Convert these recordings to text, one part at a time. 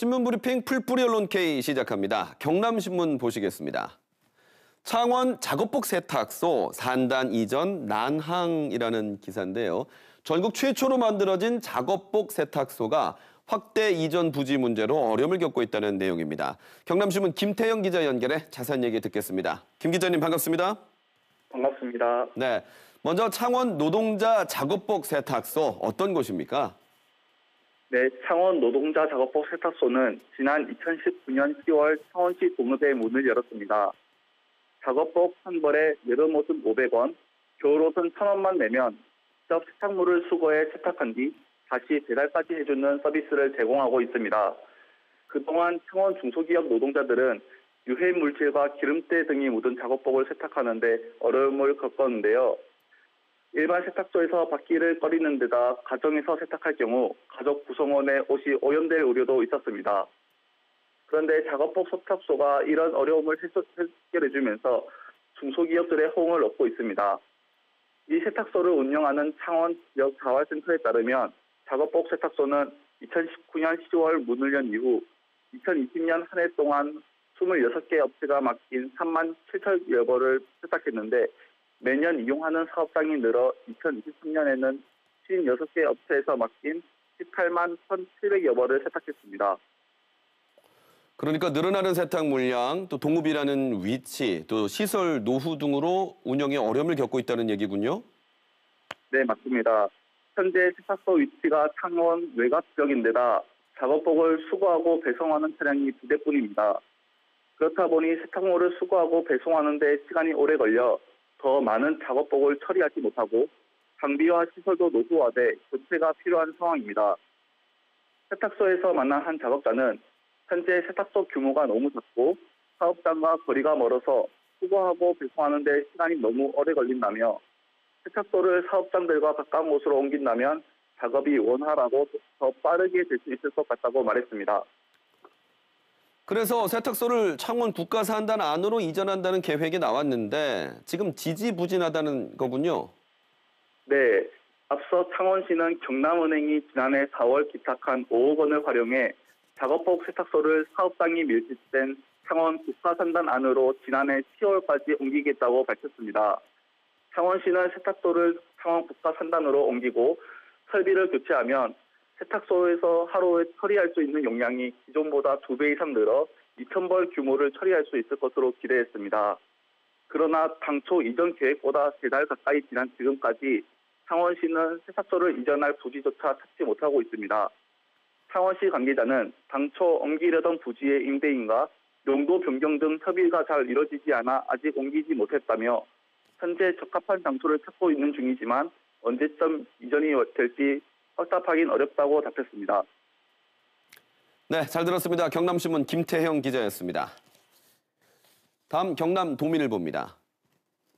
신문 브리핑 풀뿌리 언론 K 시작합니다. 경남신문 보시겠습니다. 창원 작업복 세탁소 산단 이전 난항이라는 기사인데요. 전국 최초로 만들어진 작업복 세탁소가 확대 이전 부지 문제로 어려움을 겪고 있다는 내용입니다. 경남신문 김태형 기자 연결해 자세한 얘기 듣겠습니다. 김 기자님 반갑습니다. 반갑습니다. 네, 먼저 창원 노동자 작업복 세탁소 어떤 곳입니까? 네, 창원 노동자 작업복 세탁소는 지난 2019년 10월 창원시 동읍에 문을 열었습니다. 작업복 한 벌에 여름 옷은 500원, 겨울 옷은 1,000원만 내면 직접 세탁물을 수거해 세탁한 뒤 다시 배달까지 해주는 서비스를 제공하고 있습니다. 그동안 창원 중소기업 노동자들은 유해 물질과 기름때 등이 묻은 작업복을 세탁하는데 어려움을 겪었는데요. 일반 세탁소에서 바퀴를 꺼리는 데다 가정에서 세탁할 경우 가족 구성원의 옷이 오염될 우려도 있었습니다. 그런데 작업복 세탁소가 이런 어려움을 해결해주면서 중소기업들의 호응을 얻고 있습니다. 이 세탁소를 운영하는 창원 지역 자활센터에 따르면 작업복 세탁소는 2019년 10월 문을 연 이후 2020년 한 해 동안 26개 업체가 맡긴 3만 7천여 벌을 세탁했는데 매년 이용하는 사업장이 늘어 2023년에는 56개 업체에서 맡긴 18만 1,700여 벌을 세탁했습니다. 그러니까 늘어나는 세탁 물량, 또 동업이라는 위치, 또 시설 노후 등으로 운영에 어려움을 겪고 있다는 얘기군요. 네, 맞습니다. 현재 세탁소 위치가 창원 외곽 지역인데다 작업복을 수거하고 배송하는 차량이 2대뿐입니다. 그렇다 보니 세탁물을 수거하고 배송하는 데 시간이 오래 걸려 더 많은 작업복을 처리하지 못하고 장비와 시설도 노후화돼 교체가 필요한 상황입니다. 세탁소에서 만난 한 작업자는 현재 세탁소 규모가 너무 작고 사업장과 거리가 멀어서 수거하고 배송하는 데 시간이 너무 오래 걸린다며 세탁소를 사업장들과 가까운 곳으로 옮긴다면 작업이 원활하고 더 빠르게 될 수 있을 것 같다고 말했습니다. 그래서 세탁소를 창원 국가산단 안으로 이전한다는 계획이 나왔는데 지금 지지부진하다는 거군요. 네, 앞서 창원시는 경남은행이 지난해 4월 기탁한 5억 원을 활용해 작업복 세탁소를 사업장이 밀집된 창원 국가산단 안으로 지난해 10월까지 옮기겠다고 밝혔습니다. 창원시는 세탁소를 창원 국가산단으로 옮기고 설비를 교체하면 세탁소에서 하루에 처리할 수 있는 용량이 기존보다 2배 이상 늘어 2,000벌 규모를 처리할 수 있을 것으로 기대했습니다. 그러나 당초 이전 계획보다 3달 가까이 지난 지금까지 창원시는 세탁소를 이전할 부지조차 찾지 못하고 있습니다. 창원시 관계자는 당초 옮기려던 부지의 임대인과 용도 변경 등 협의가 잘 이뤄지지 않아 아직 옮기지 못했다며 현재 적합한 장소를 찾고 있는 중이지만 언제쯤 이전이 될지 확답하긴 어렵다고 답했습니다. 네, 잘 들었습니다. 경남신문 김태형 기자였습니다. 다음 경남 도민일보입니다.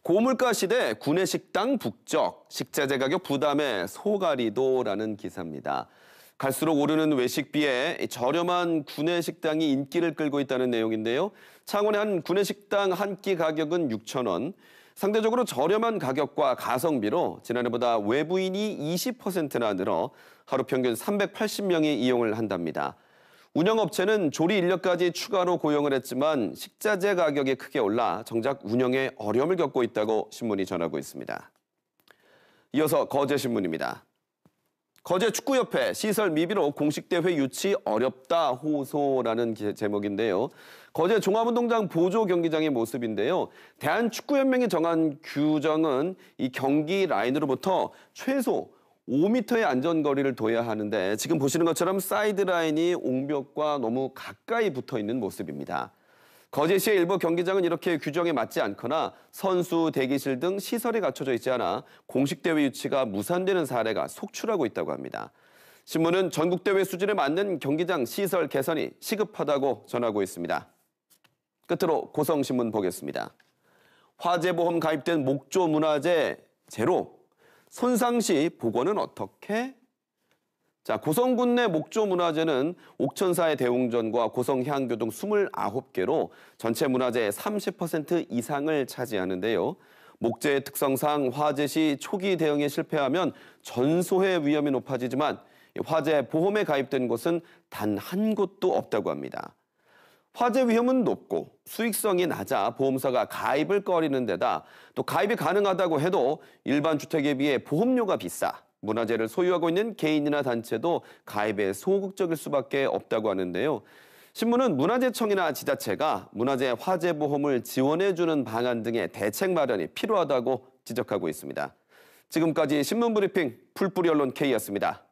고물가 시대 구내식당 북적, 식자재 가격 부담에 소가리도라는 기사입니다. 갈수록 오르는 외식비에 저렴한 구내식당이 인기를 끌고 있다는 내용인데요. 창원의 한 구내식당 한 끼 가격은 6,000원. 상대적으로 저렴한 가격과 가성비로 지난해보다 외부인이 20%나 늘어 하루 평균 380명이 이용을 한답니다. 운영업체는 조리 인력까지 추가로 고용을 했지만 식자재 가격이 크게 올라 정작 운영에 어려움을 겪고 있다고 신문이 전하고 있습니다. 이어서 거제신문입니다. 거제축구협회 시설 미비로 공식대회 유치 어렵다 호소라는 제목인데요. 거제 종합운동장 보조 경기장의 모습인데요. 대한축구연맹이 정한 규정은 이 경기 라인으로부터 최소 5m의 안전거리를 둬야 하는데 지금 보시는 것처럼 사이드라인이 옹벽과 너무 가까이 붙어 있는 모습입니다. 거제시의 일부 경기장은 이렇게 규정에 맞지 않거나 선수 대기실 등 시설이 갖춰져 있지 않아 공식 대회 유치가 무산되는 사례가 속출하고 있다고 합니다. 신문은 전국대회 수준에 맞는 경기장 시설 개선이 시급하다고 전하고 있습니다. 끝으로 고성신문 보겠습니다. 화재보험 가입된 목조 문화재 제로, 손상 시 복원은 어떻게? 자, 고성군 내 목조 문화재는 옥천사의 대웅전과 고성해안교 등 29개로 전체 문화재의 30% 이상을 차지하는데요. 목재의 특성상 화재 시 초기 대응에 실패하면 전소해 위험이 높아지지만 화재 보험에 가입된 곳은 단 한 곳도 없다고 합니다. 화재 위험은 높고 수익성이 낮아 보험사가 가입을 꺼리는 데다 또 가입이 가능하다고 해도 일반 주택에 비해 보험료가 비싸 문화재를 소유하고 있는 개인이나 단체도 가입에 소극적일 수밖에 없다고 하는데요. 신문은 문화재청이나 지자체가 문화재 화재 보험을 지원해주는 방안 등의 대책 마련이 필요하다고 지적하고 있습니다. 지금까지 신문브리핑 풀뿌리 언론 K였습니다.